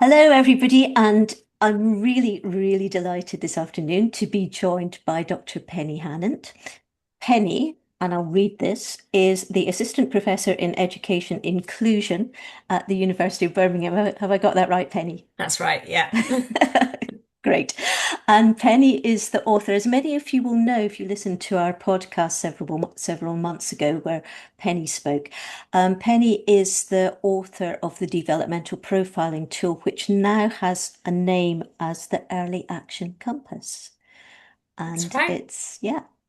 Hello, everybody, and I'm really, really delighted this afternoon to be joined by Dr. Penny Hannant. Penny, and I'll read this, is the Assistant Professor in Education Inclusion at the University of Birmingham. Have I got that right, Penny? That's right, yeah. Great. And Penny is the author, as many of you will know if you listened to our podcast several months ago where Penny spoke. Penny is the author of the developmental profiling tool, which now has a name as the Early Action Compass. That's And right.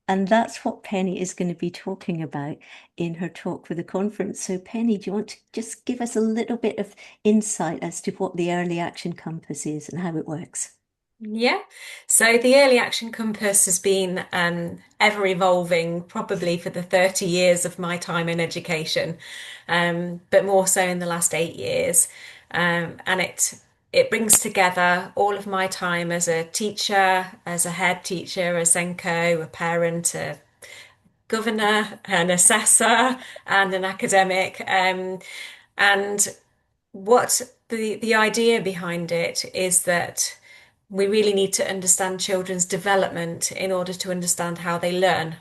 and that's what Penny is going to be talking about in her talk for the conference. So, Penny, do you want to just give us a little bit of insight as to what the Early Action Compass is and how it works? Yeah. So the early action compass has been ever evolving probably for the 30 years of my time in education, but more so in the last 8 years. And it brings together all of my time as a teacher, as a head teacher, a Senko, a parent, a governor, an assessor, and an academic. And what the idea behind it is that we really need to understand children's development in order to understand how they learn.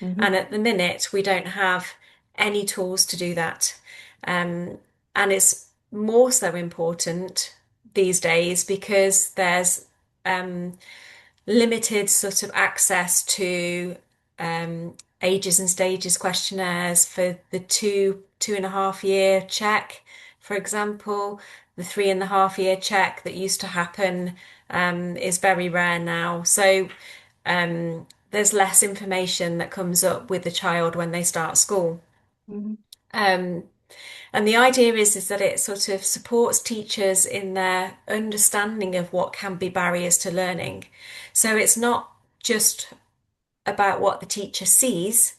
Hmm. And at the minute, we don't have any tools to do that. And it's more so important these days because there's um, limited sort of access to ages and stages questionnaires for the 2.5 year check, for example. The 3.5 year check that used to happen is very rare now. So there's less information that comes up with the child when they start school. Hmm. Um, and the idea is that it sort of supports teachers in their understanding of what can be barriers to learning. So it's not just about what the teacher sees,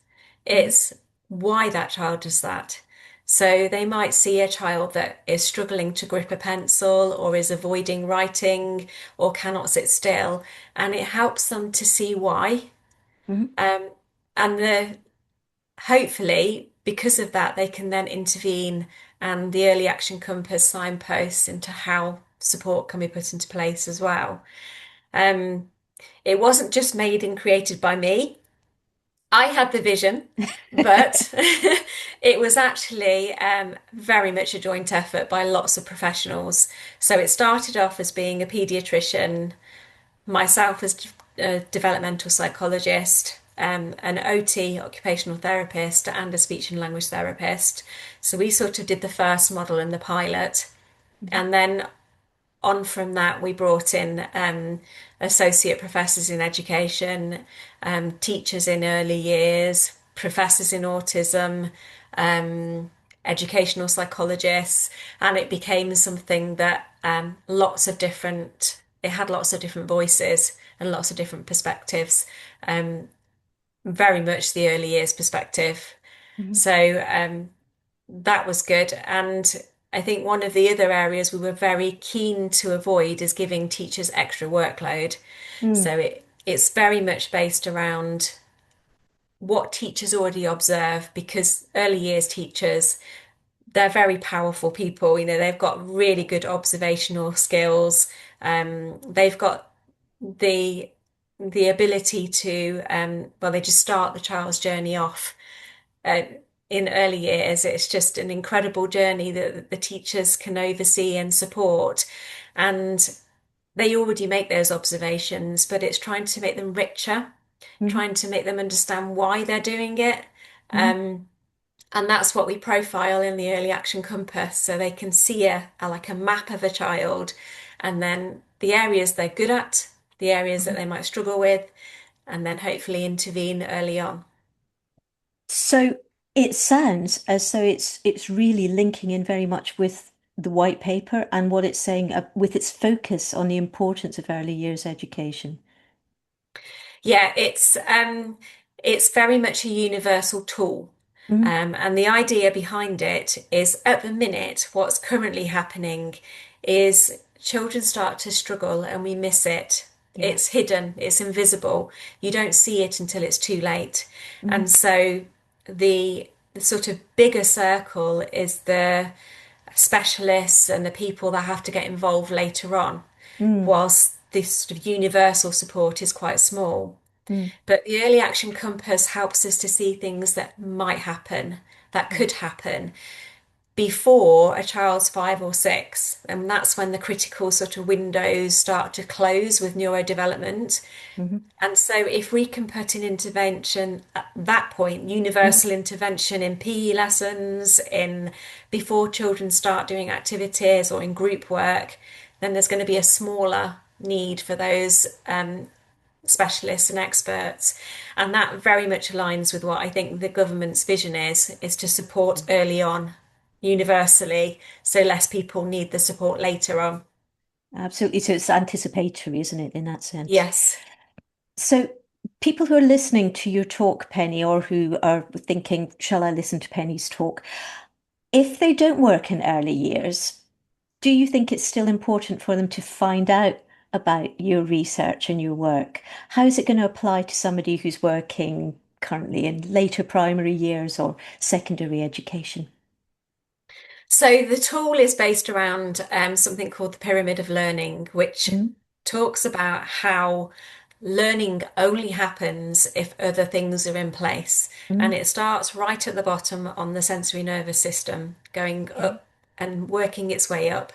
Hmm. it's why that child does that. So they might see a child that is struggling to grip a pencil or is avoiding writing or cannot sit still, and it helps them to see why. Hmm. And hopefully, because of that, they can then intervene, and the early action compass signposts into how support can be put into place as well. Um, it wasn't just made and created by me. I had the vision, but it was actually very much a joint effort by lots of professionals. So it started off as being a paediatrician, myself as a developmental psychologist, an OT, occupational therapist, and a speech and language therapist. So we sort of did the first model and the pilot. And then on from that, we brought in associate professors in education, teachers in early years, professors in autism, educational psychologists, and it became something that it had lots of different voices and lots of different perspectives, um, very much the early years perspective. Hmm. So that was good. And I think one of the other areas we were very keen to avoid is giving teachers extra workload. Mm. So it's very much based around what teachers already observe because early years teachers, they're very powerful people. You know, they've got really good observational skills. They've got the the ability to well, they just start the child's journey off uh, in early years. It's just an incredible journey that the teachers can oversee and support. And they already make those observations, but it's trying to make them richer, Hmm. trying to make them understand why they're doing it. Hmm. Um, and that's what we profile in the early action compass. So they can see like a map of a child and then the areas they're good at, the areas that Hmm. they might struggle with, and then hopefully intervene early on. So it sounds as though it's really linking in very much with the white paper and what it's saying with its focus on the importance of early years education. Yeah, it's very much a universal tool. Hmm. And the idea behind it is at the minute, what's currently happening is children start to struggle and we miss it. Yeah. It's hidden, it's invisible. You don't see it until it's too late. Hmm. And so the sort of bigger circle is the specialists and the people that have to get involved later on, Mm, whilst this sort of universal support is quite small. mm, But the early action compass helps us to see things that might happen, that yeah. could happen before a child's 5 or 6. And that's when the critical sort of windows start to close with neurodevelopment. Hmm. And so, if we can put an intervention at that point, Hmm. universal intervention in PE lessons, in before children start doing activities or in group work, then there's going to be a smaller need for those specialists and experts. And that very much aligns with what I think the government's vision is to support early on universally, so less people need the support later on. Absolutely. So it's anticipatory, isn't it, in that sense? Yes. So people who are listening to your talk, Penny, or who are thinking, shall I listen to Penny's talk? If they don't work in early years, do you think it's still important for them to find out about your research and your work? How is it going to apply to somebody who's working currently in later primary years or secondary education? So the tool is based around something called the pyramid of learning, which Mm, talks about how learning only happens if other things are in place. And mm, it starts right at the bottom on the sensory nervous system, going okay. up and working its way up.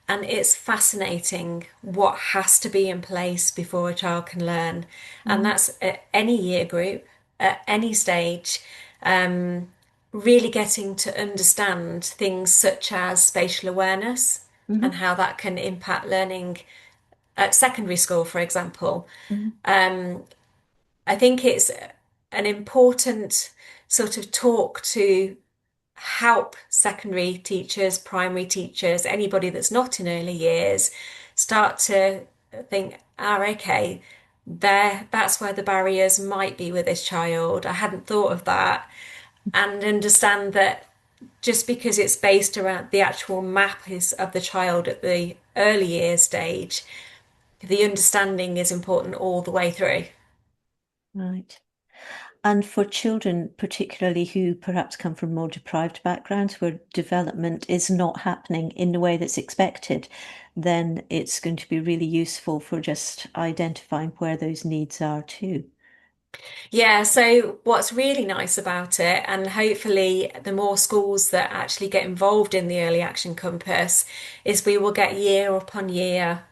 And it's fascinating what has to be in place before a child can learn. And Mm, that's at any year group, at any stage. Really getting to understand things such as spatial awareness and mhm, how that can impact learning at secondary school, for example. mhm, I think it's an important sort of talk to help secondary teachers, primary teachers, anybody that's not in early years start to think, okay, that's where the barriers might be with this child. I hadn't thought of that. And understand that just because it's based around the actual map is of the child at the early years stage, the understanding is important all the way through. right. And for children, particularly who perhaps come from more deprived backgrounds where development is not happening in the way that's expected, then it's going to be really useful for just identifying where those needs are too. Yeah, so what's really nice about it, and hopefully the more schools that actually get involved in the early action compass, is we will get year upon year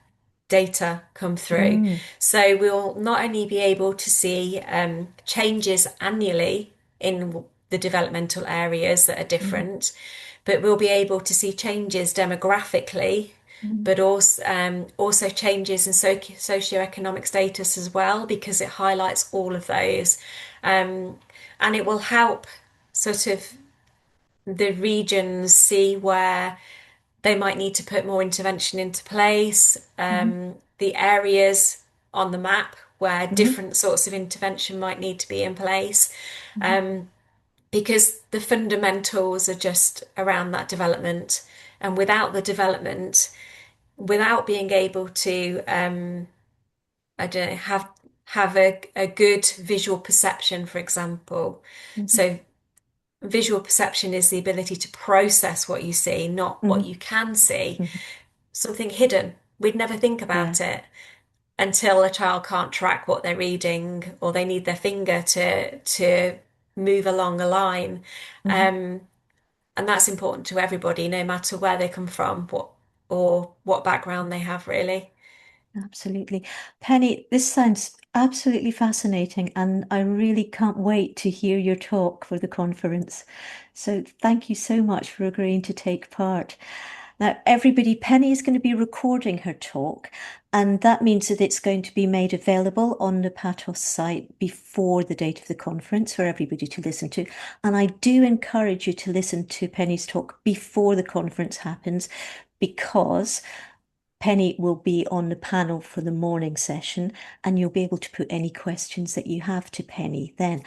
data come through. Mm, So we'll not only be able to see changes annually in the developmental areas that are mm, different, but we'll be able to see changes demographically, mm, but also changes in socioeconomic status as well, because it highlights all of those. Um, and it will help sort of the regions see where they might need to put more intervention into place, mm, the areas on the map where mm, different sorts of intervention might need to be in place, mm, because the fundamentals are just around that development. And without the development, without being able to, I don't know, have a good visual perception, for example. mm, So visual perception is the ability to process what you see, not what mm, you can see. mm. Something hidden. We'd never think Yeah. about it until a child can't track what they're reading or they need their finger to move along a line. Mm. Um, and that's important to everybody, no matter where they come from, what background they have, really. Absolutely. Penny, this sounds absolutely fascinating, and I really can't wait to hear your talk for the conference. So thank you so much for agreeing to take part. Now, everybody, Penny is going to be recording her talk, and that means that it's going to be made available on the Patoss site before the date of the conference for everybody to listen to. And I do encourage you to listen to Penny's talk before the conference happens, because Penny will be on the panel for the morning session, and you'll be able to put any questions that you have to Penny then.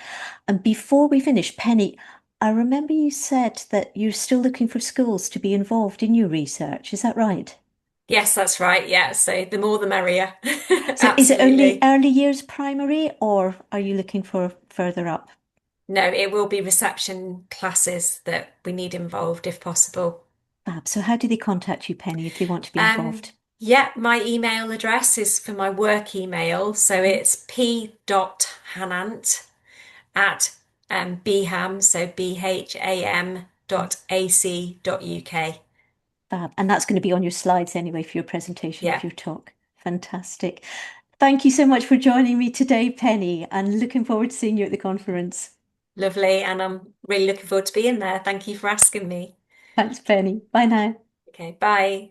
And before we finish, Penny, I remember you said that you're still looking for schools to be involved in your research. Is that right? Yes, that's right. Yeah. So the more the merrier. So is it only Absolutely. early years primary, or are you looking for further up? No, it will be reception classes that we need involved if possible. Fab. So how do they contact you, Penny, if they want to be Um, involved? yeah, my email address is for my work email. So Mhm. it's p.hannant at bham, so BHAM dot AC dot UK. Fab. And that's going to be on your slides anyway for your presentation, Yeah, for your talk. Fantastic. Thank you so much for joining me today, Penny, and looking forward to seeing you at the conference. lovely. And I'm really looking forward to being there. Thank you for asking me. Thanks, Penny. Bye now. Okay, bye.